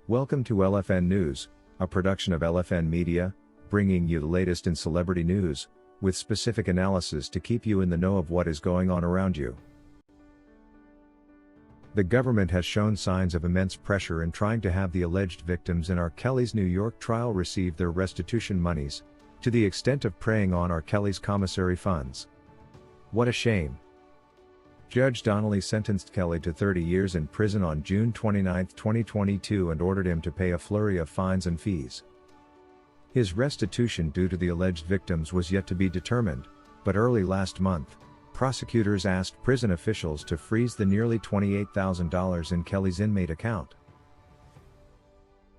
Welcome to LFN News, a production of LFN Media, bringing you the latest in celebrity news, with specific analysis to keep you in the know of what is going on around you. The government has shown signs of immense pressure in trying to have the alleged victims in R. Kelly's New York trial receive their restitution monies, to the extent of preying on R. Kelly's commissary funds. What a shame. Judge Donnelly sentenced Kelly to 30 years in prison on June 29, 2022 and ordered him to pay a flurry of fines and fees. His restitution due to the alleged victims was yet to be determined, but early last month, prosecutors asked prison officials to freeze the nearly $28,000 in Kelly's inmate account.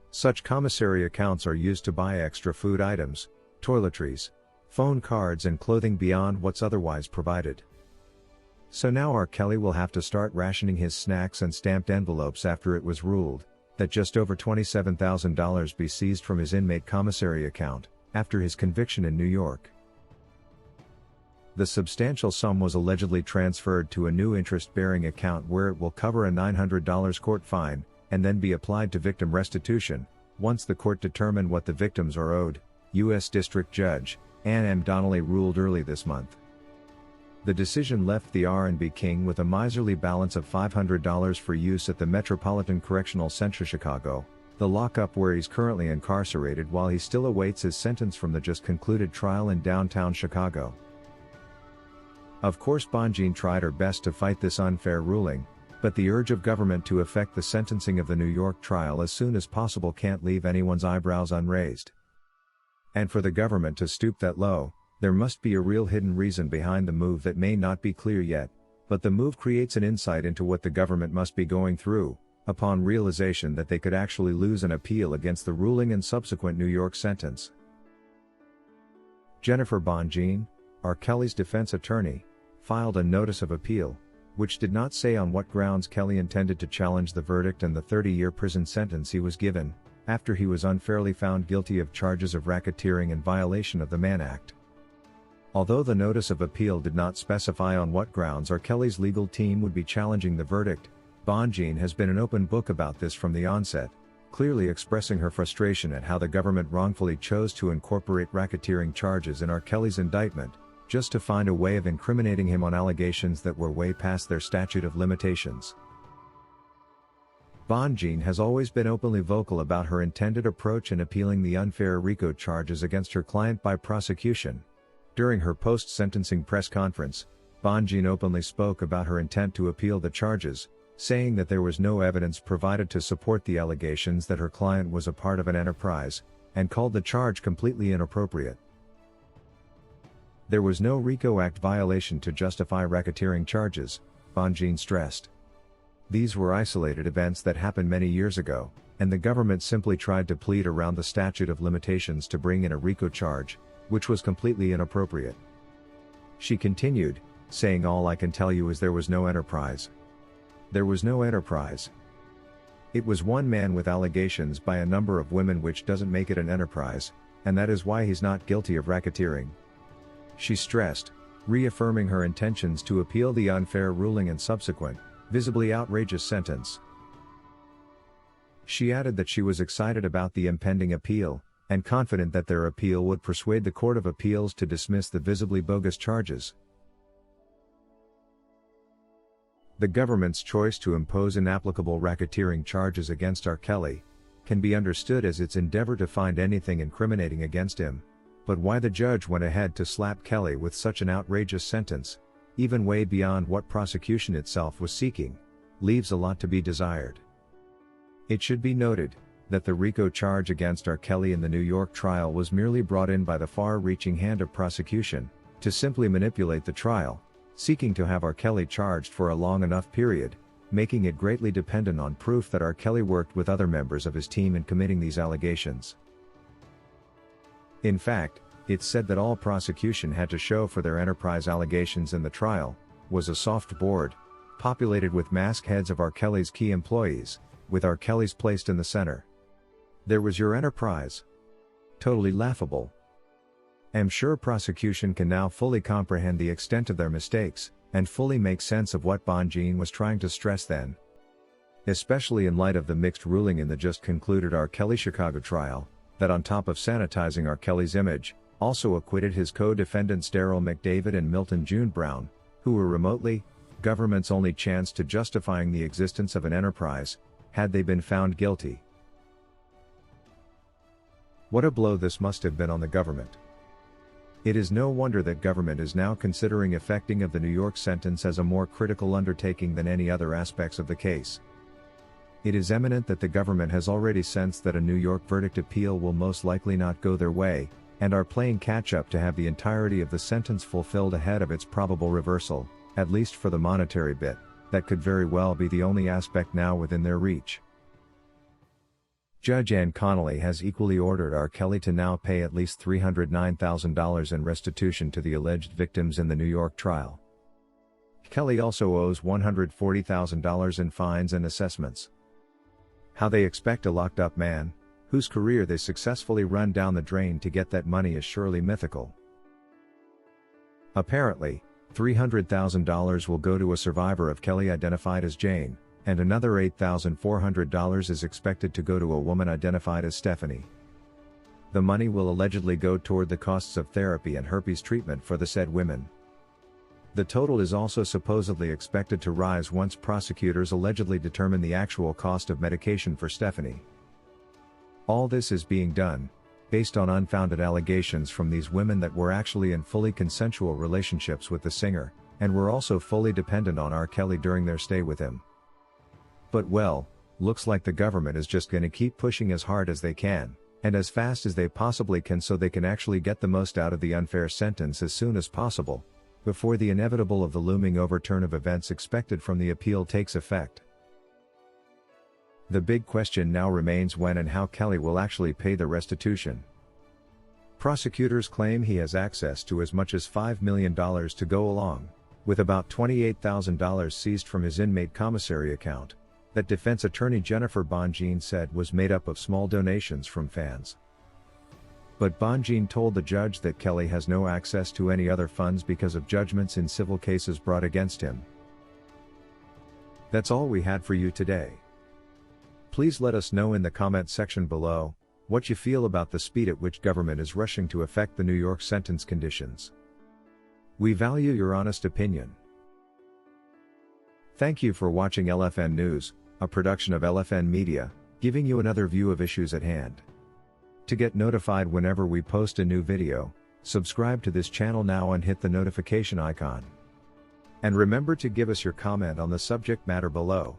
Such commissary accounts are used to buy extra food items, toiletries, phone cards and clothing beyond what's otherwise provided. So now R. Kelly will have to start rationing his snacks and stamped envelopes after it was ruled that just over $27,000 be seized from his inmate commissary account, after his conviction in New York. The substantial sum was allegedly transferred to a new interest-bearing account where it will cover a $900 court fine, and then be applied to victim restitution, once the court determined what the victims are owed, U.S. District Judge Ann M. Donnelly ruled early this month. The decision left the R&B king with a miserly balance of $500 for use at the Metropolitan Correctional Center Chicago, the lockup where he's currently incarcerated while he still awaits his sentence from the just concluded trial in downtown Chicago. Of course, Bonjean tried her best to fight this unfair ruling, but the urge of government to effect the sentencing of the New York trial as soon as possible can't leave anyone's eyebrows unraised. And for the government to stoop that low, there must be a real hidden reason behind the move that may not be clear yet, but the move creates an insight into what the government must be going through, upon realization that they could actually lose an appeal against the ruling and subsequent New York sentence. Jennifer Bonjean, R. Kelly's defense attorney, filed a notice of appeal, which did not say on what grounds Kelly intended to challenge the verdict and the 30-year prison sentence he was given, after he was unfairly found guilty of charges of racketeering in violation of the Mann Act. Although the notice of appeal did not specify on what grounds R. Kelly's legal team would be challenging the verdict, Bonjean has been an open book about this from the onset, clearly expressing her frustration at how the government wrongfully chose to incorporate racketeering charges in R. Kelly's indictment, just to find a way of incriminating him on allegations that were way past their statute of limitations. Bonjean has always been openly vocal about her intended approach in appealing the unfair RICO charges against her client by prosecution. During her post-sentencing press conference, Bonjean openly spoke about her intent to appeal the charges, saying that there was no evidence provided to support the allegations that her client was a part of an enterprise, and called the charge completely inappropriate. There was no RICO Act violation to justify racketeering charges, Bonjean stressed. These were isolated events that happened many years ago, and the government simply tried to plead around the statute of limitations to bring in a RICO charge, which was completely inappropriate. She continued, saying, "All I can tell you is there was no enterprise. There was no enterprise. It was one man with allegations by a number of women, which doesn't make it an enterprise, and that is why he's not guilty of racketeering," she stressed, reaffirming her intentions to appeal the unfair ruling and subsequent, visibly outrageous sentence. She added that she was excited about the impending appeal, and confident that their appeal would persuade the Court of Appeals to dismiss the visibly bogus charges. The government's choice to impose inapplicable racketeering charges against R. Kelly can be understood as its endeavor to find anything incriminating against him, but why the judge went ahead to slap Kelly with such an outrageous sentence, even way beyond what prosecution itself was seeking, leaves a lot to be desired. It should be noted that the RICO charge against R. Kelly in the New York trial was merely brought in by the far-reaching hand of prosecution, to simply manipulate the trial, seeking to have R. Kelly charged for a long enough period, making it greatly dependent on proof that R. Kelly worked with other members of his team in committing these allegations. In fact, it's said that all prosecution had to show for their enterprise allegations in the trial was a soft board, populated with masked heads of R. Kelly's key employees, with R. Kelly's placed in the center. There was your enterprise. Totally laughable. I'm sure prosecution can now fully comprehend the extent of their mistakes, and fully make sense of what Bonjean was trying to stress then. especially in light of the mixed ruling in the just concluded R. Kelly Chicago trial, that on top of sanitizing R. Kelly's image, also acquitted his co-defendants Daryl McDavid and Milton June Brown, who were remotely, government's only chance to justifying the existence of an enterprise, had they been found guilty. What a blow this must have been on the government. It is no wonder that government is now considering effecting of the New York sentence as a more critical undertaking than any other aspects of the case. It is eminent that the government has already sensed that a New York verdict appeal will most likely not go their way, and are playing catch-up to have the entirety of the sentence fulfilled ahead of its probable reversal, at least for the monetary bit, that could very well be the only aspect now within their reach. Judge Ann Connolly has equally ordered R. Kelly to now pay at least $309,000 in restitution to the alleged victims in the New York trial. Kelly also owes $140,000 in fines and assessments. How they expect a locked-up man, whose career they successfully run down the drain to get that money is surely mythical. Apparently, $300,000 will go to a survivor of Kelly identified as Jane, and another $8,400 is expected to go to a woman identified as Stephanie. The money will allegedly go toward the costs of therapy and herpes treatment for the said women. The total is also supposedly expected to rise once prosecutors allegedly determine the actual cost of medication for Stephanie. All this is being done, based on unfounded allegations from these women that were actually in fully consensual relationships with the singer, and were also fully dependent on R. Kelly during their stay with him. But well, looks like the government is just gonna keep pushing as hard as they can, and as fast as they possibly can so they can actually get the most out of the unfair sentence as soon as possible, before the inevitable of the looming overturn of events expected from the appeal takes effect. The big question now remains when and how Kelly will actually pay the restitution. Prosecutors claim he has access to as much as $5 million to go along, with about $28,000 seized from his inmate commissary account, that defense attorney Jennifer Bonjean said was made up of small donations from fans. But Bonjean told the judge that Kelly has no access to any other funds because of judgments in civil cases brought against him. That's all we had for you today. Please let us know in the comment section below what you feel about the speed at which government is rushing to effect the New York sentence conditions. We value your honest opinion. Thank you for watching LFN News, a production of LFN Media, giving you another view of issues at hand. To get notified whenever we post a new video, subscribe to this channel now and hit the notification icon. And remember to give us your comment on the subject matter below.